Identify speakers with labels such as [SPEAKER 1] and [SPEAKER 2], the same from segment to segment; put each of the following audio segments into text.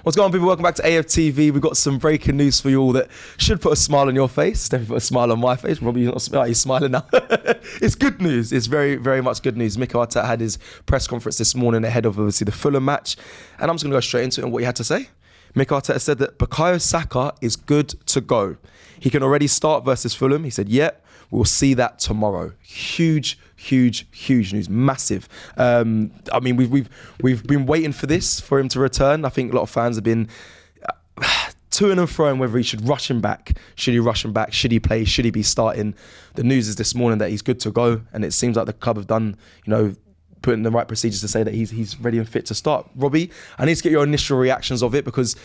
[SPEAKER 1] What's going on, people? Welcome back to AFTV. We've got some breaking news for you all that should put a smile on your face. It's definitely put a smile on my face. Robbie, you're smiling now. It's good news. It's very, very much good news. Mikel Arteta had his press conference this morning ahead of, obviously, the Fulham match. And I'm just going to go straight into it and what he had to say. Mikel Arteta said that Bukayo Saka is good to go. He can already start versus Fulham. He said, we'll see that tomorrow. Huge news, massive. I mean, we've been waiting for this, for him to return. I think a lot of fans have been to and fro whether he should rush him back. Should he rush him back? Should he play? Should he be starting? The news is this morning that he's good to go, and it seems like the club have done, putting the right procedures to say that he's ready and fit to start. Robbie, I need to get your initial reactions of it because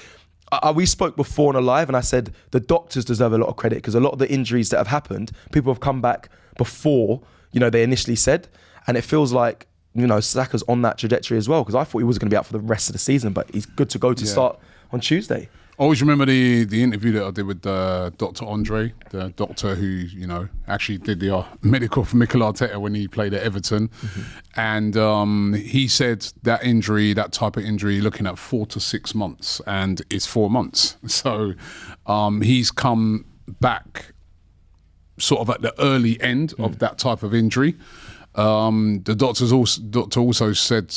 [SPEAKER 1] we spoke before on a live and I said the doctors deserve a lot of credit because a lot of the injuries that have happened, people have come back before, they initially said, and it feels like, Saka's on that trajectory as well because I thought he was going to be out for the rest of the season, but he's good to go to start on Tuesday. I
[SPEAKER 2] always remember the interview that I did with Dr. Andre, the doctor who, actually did the medical for Mikel Arteta when he played at Everton. Mm-hmm. And he said that injury, that type of injury, looking at 4 to 6 months, and it's 4 months. So he's come back sort of at the early end of that type of injury. The doctor also said,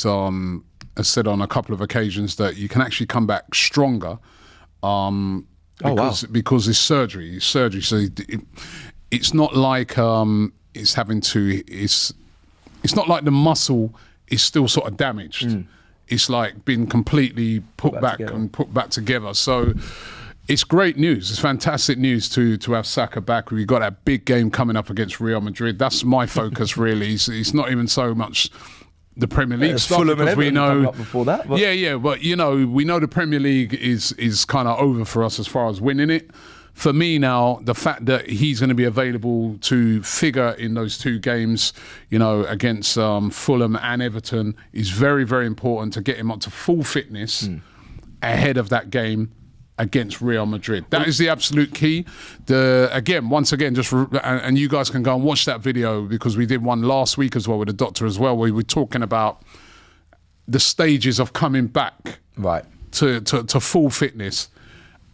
[SPEAKER 2] has said on a couple of occasions that you can actually come back stronger because it's surgery. So it's not like it's not like the muscle is still sort of damaged. It's like been completely put back together. So it's great news. It's fantastic news to have Saka back. We've got that big game coming up against Real Madrid. That's my focus really. It's not even so much the Premier League stuff because we know before that, but we know the Premier League is kind of over for us as far as winning it. For me now, the fact that he's going to be available to figure in those 2 games, against Fulham and Everton is very, very important to get him up to full fitness ahead of that game against Real Madrid. That is the absolute key. Once again, and you guys can go and watch that video because we did one last week as well with the doctor as well, where we were talking about the stages of coming back to full fitness.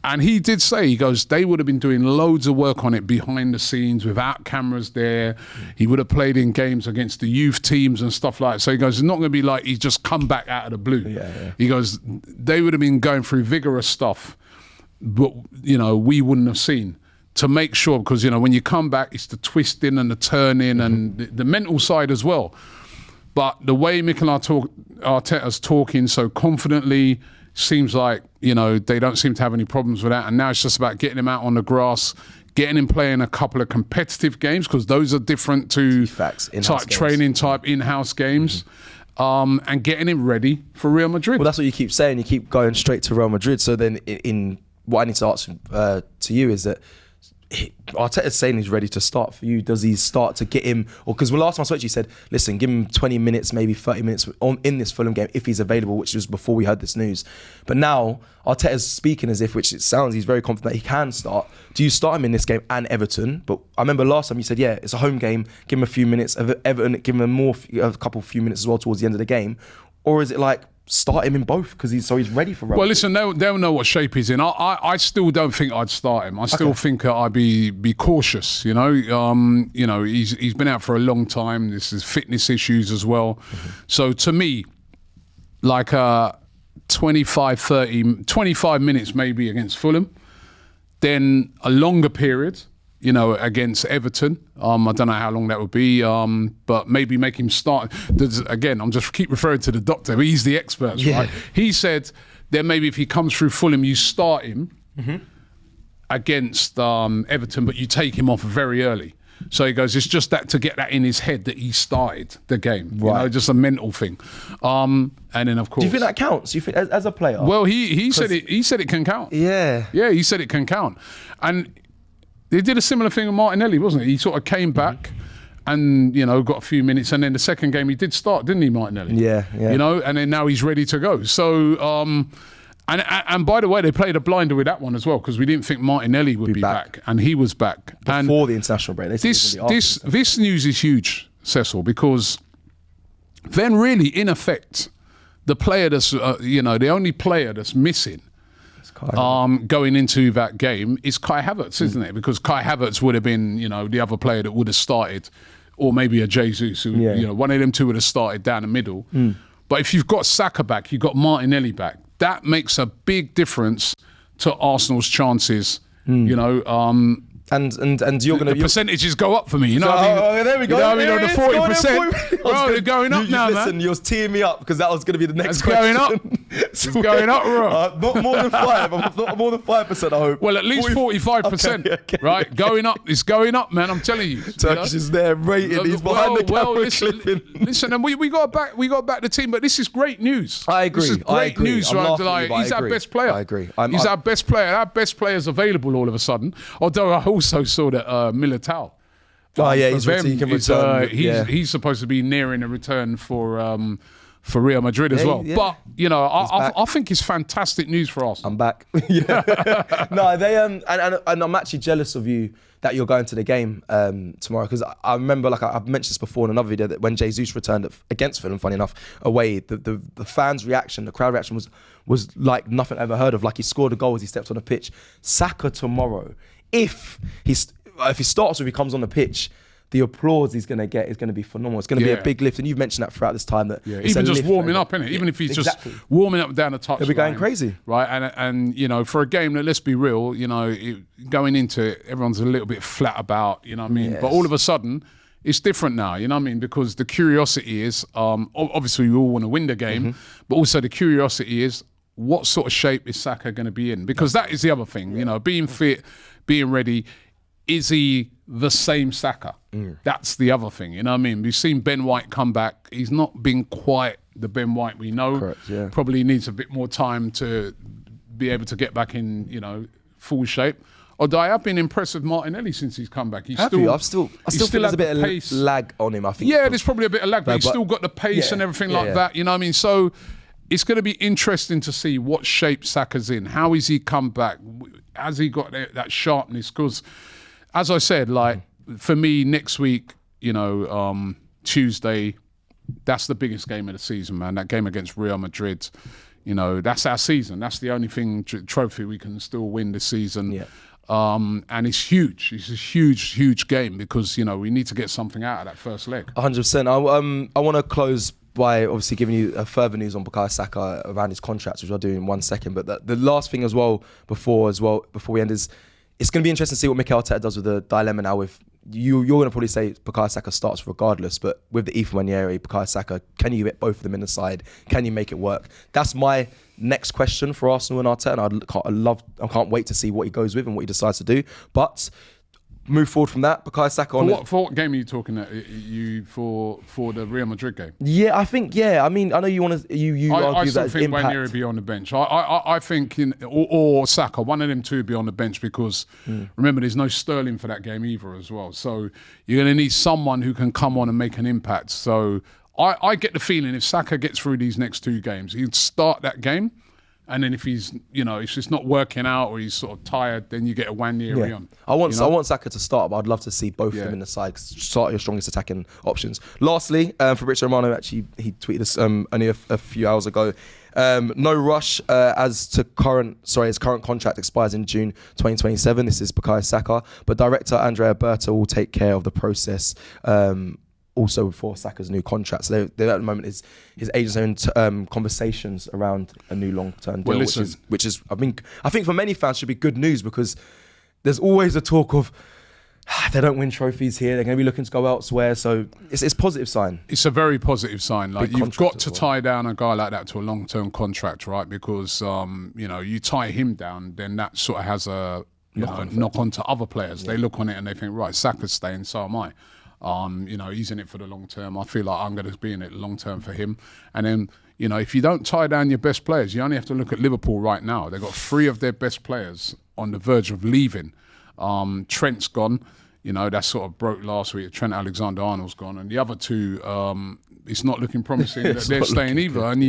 [SPEAKER 2] And he did say, he goes, they would have been doing loads of work on it behind the scenes without cameras there. He would have played in games against the youth teams and stuff like that. So he goes, it's not going to be like he's just come back out of the blue. Yeah. He goes, they would have been going through vigorous stuff, but, we wouldn't have seen to make sure, because, when you come back, it's the twisting and the turning and the mental side as well. But the way Mikel Arteta's talking so confidently, seems like, they don't seem to have any problems with that. And now it's just about getting him out on the grass, getting him playing a couple of competitive games, because those are different to training type in-house games. And getting him ready for Real Madrid.
[SPEAKER 1] Well, that's what you keep saying. You keep going straight to Real Madrid. So then in what I need to ask to you is that Arteta's saying he's ready to start for you. Does he start to get him, or because when last time I spoke to you, said, listen, give him 20 minutes, maybe 30 minutes in this Fulham game if he's available, which was before we heard this news. But now Arteta's speaking as if, which it sounds, he's very confident that he can start. Do you start him in this game and Everton? But I remember last time you said, it's a home game, give him a few minutes. Everton, give him a few minutes as well towards the end of the game. Or is it like, start him in both because he's ready for Real Madrid?
[SPEAKER 2] Well, listen, they'll know what shape he's in. I still don't think I'd start him. I still think I'd be cautious. He's been out for a long time. This is fitness issues as well. So to me, like 25 minutes maybe against Fulham, then a longer period, against Everton. I don't know how long that would be, but maybe make him start. Again, I'm just keep referring to the doctor, but he's the expert, right? He said that maybe if he comes through Fulham, you start him against Everton, but you take him off very early. So he goes, it's just that to get that in his head that he started the game, just a mental thing. And then of course,
[SPEAKER 1] do you think that counts? You think as a player?
[SPEAKER 2] Well, he said it. He said it can count.
[SPEAKER 1] Yeah.
[SPEAKER 2] He said it can count, and they did a similar thing with Martinelli, wasn't it? He sort of came back and, got a few minutes. And then the second game he did start, didn't he, Martinelli?
[SPEAKER 1] Yeah.
[SPEAKER 2] And then now he's ready to go. So, and by the way, they played a blinder with that one as well, because we didn't think Martinelli would be back. And he was back.
[SPEAKER 1] Before the international break.
[SPEAKER 2] This news is huge, Cecil, because then really, in effect, the player that's, the only player that's missing going into that game is Kai Havertz, isn't it? Because Kai Havertz would have been, the other player that would have started, or maybe a Jesus, who, one of them two would have started down the middle. But if you've got Saka back, you've got Martinelli back, that makes a big difference to Arsenal's chances, And you're going to... The percentages go up for me, you know what I mean?
[SPEAKER 1] Oh, there we go.
[SPEAKER 2] You know what I mean? On the 40%. Bro, they're going up now,
[SPEAKER 1] listen,
[SPEAKER 2] man.
[SPEAKER 1] You're teeing me up because that was going to be the next question.
[SPEAKER 2] Going up. It's going up, bro.
[SPEAKER 1] Not more than 5. Not more than 5%, I hope.
[SPEAKER 2] Well, at least 45%,
[SPEAKER 1] okay.
[SPEAKER 2] right? Going up. It's going up, man. I'm telling you.
[SPEAKER 1] Turkish is there rating. He's behind the camera clipping.
[SPEAKER 2] Listen, and we got back the team, but this is great news.
[SPEAKER 1] I agree.
[SPEAKER 2] This is great news, right? Like, he's our best player.
[SPEAKER 1] I agree.
[SPEAKER 2] He's our best player. Our best player's available all of a sudden. Although I also saw that Militao.
[SPEAKER 1] Oh yeah, he can return.
[SPEAKER 2] He's supposed to be nearing a return for Real Madrid as well. Yeah. But I think it's fantastic news for us.
[SPEAKER 1] I'm back. No, they and I'm actually jealous of you that you're going to the game tomorrow, because I remember, like I've mentioned this before in another video, that when Jesus returned against Fulham, funny enough, away, the fans' reaction, the crowd reaction was like nothing I ever heard of. Like, he scored a goal as he stepped on the pitch. Saka tomorrow, if he starts or if he comes on the pitch, the applause he's going to get is going to be phenomenal. It's going to be a big lift, and you've mentioned that throughout this time. That
[SPEAKER 2] even just warming up, innit? Even if he's just warming up down the touchline,
[SPEAKER 1] he'll be going crazy,
[SPEAKER 2] right? And for a game that, let's be real, going into it, everyone's a little bit flat about, you know what I mean? Yes. But all of a sudden, it's different now, you know what I mean? Because the curiosity is, obviously we all want to win the game, but also the curiosity is, what sort of shape is Saka going to be in? Because that is the other thing, being fit, being ready. Is he the same Saka? That's the other thing, you know what I mean? We've seen Ben White come back. He's not been quite the Ben White we know.
[SPEAKER 1] Correct, yeah.
[SPEAKER 2] Probably needs a bit more time to be able to get back in, full shape. Although I have been impressed with Martinelli since he's come back. I still think there's a bit of
[SPEAKER 1] lag on him, I think.
[SPEAKER 2] Yeah, there's probably a bit of lag, but he's still got the pace and everything like that, you know what I mean? So it's going to be interesting to see what shape Saka's in. How is he come back? Has he got that sharpness? Because, as I said, like, for me, next week, Tuesday, that's the biggest game of the season, man. That game against Real Madrid, that's our season. That's the only trophy we can still win this season. Yeah. And it's huge. It's a huge, huge game because, we need to get something out of that first leg.
[SPEAKER 1] 100%. I want to close by obviously giving you further news on Bukayo Saka around his contracts, which I'll do in 1 second. But the last thing before we end is, it's going to be interesting to see what Mikel Arteta does with the dilemma now. With you're going to probably say Bukayo Saka starts regardless, but with the Ethan Nwaneri, Bukayo Saka, can you get both of them in the side? Can you make it work? That's my next question for Arsenal and Arteta, and I can't wait to see what he goes with and what he decides to do. But move forward from that, Bukayo Saka
[SPEAKER 2] for what game are you talking for the Real Madrid game?
[SPEAKER 1] Yeah, I think I mean, I know you want to argue that impact. I still think
[SPEAKER 2] Nwaneri be on the bench. I think or Saka, one of them two be on the bench because remember, there's no Sterling for that game either as well. So you're going to need someone who can come on and make an impact. So I get the feeling if Saka gets through these next two games, he'd start that game. And then if he's, if it's not working out or he's sort of tired, then you get a Nwaneri on. I want
[SPEAKER 1] Saka to start, but I'd love to see both of them in the side. Start your strongest attacking options. Lastly, Fabrizio Romano, actually, he tweeted this only a few hours ago. No rush his current contract expires in June 2027. This is Bukayo Saka, but director Andrea Berta will take care of the process. Also for Saka's new contract. So they're at the moment his agents are in conversations around a new long-term deal, which is I think for many fans should be good news, because there's always a talk of if they don't win trophies here, they're going to be looking to go elsewhere. So it's a positive sign. It's
[SPEAKER 2] a very positive sign. Like, you've got to tie down a guy like that to a long-term contract, right? Because you tie him down, then that sort of has a knock on to other players. Yeah. They look on it and they think, right, Saka's staying, so am I. He's in it for the long term. I feel like I'm going to be in it long term for him. And then, if you don't tie down your best players, you only have to look at Liverpool right now. They've got 3 of their best players on the verge of leaving. Trent's gone. That sort of broke last week. Trent Alexander-Arnold's gone. And the other 2, it's not looking promising that they're staying either. And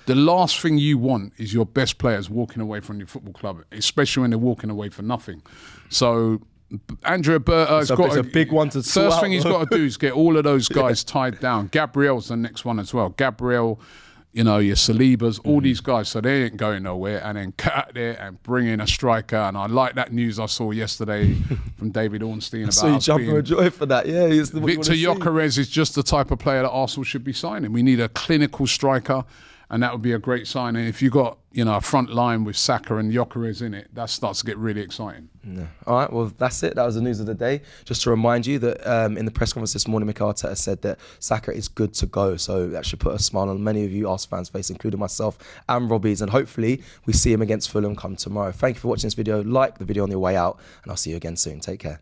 [SPEAKER 2] the last thing you want is your best players walking away from your football club, especially when they're walking away for nothing. So Andrea Berta has got
[SPEAKER 1] a big one to
[SPEAKER 2] first thing he's got to do is get all of those guys tied down. Gabriel's the next one as well. Gabriel, your Salibas, all these guys, so they ain't going nowhere, and then cut out there and bring in a striker. And I like that news I saw yesterday from David Ornstein about
[SPEAKER 1] so you jumping with joy for that, yeah.
[SPEAKER 2] Victor Gyökeres is just the type of player that Arsenal should be signing. We need a clinical striker, and that would be a great signing. If you got a front line with Saka and Gyökeres in it, that starts to get really exciting.
[SPEAKER 1] Yeah. All right, well, that's it. That was the news of the day. Just to remind you that in the press conference this morning, Mikel Arteta said that Saka is good to go. So that should put a smile on many of you Arsenal fans' face, including myself and Robbie's. And hopefully we see him against Fulham come tomorrow. Thank you for watching this video. Like the video on your way out, and I'll see you again soon. Take care.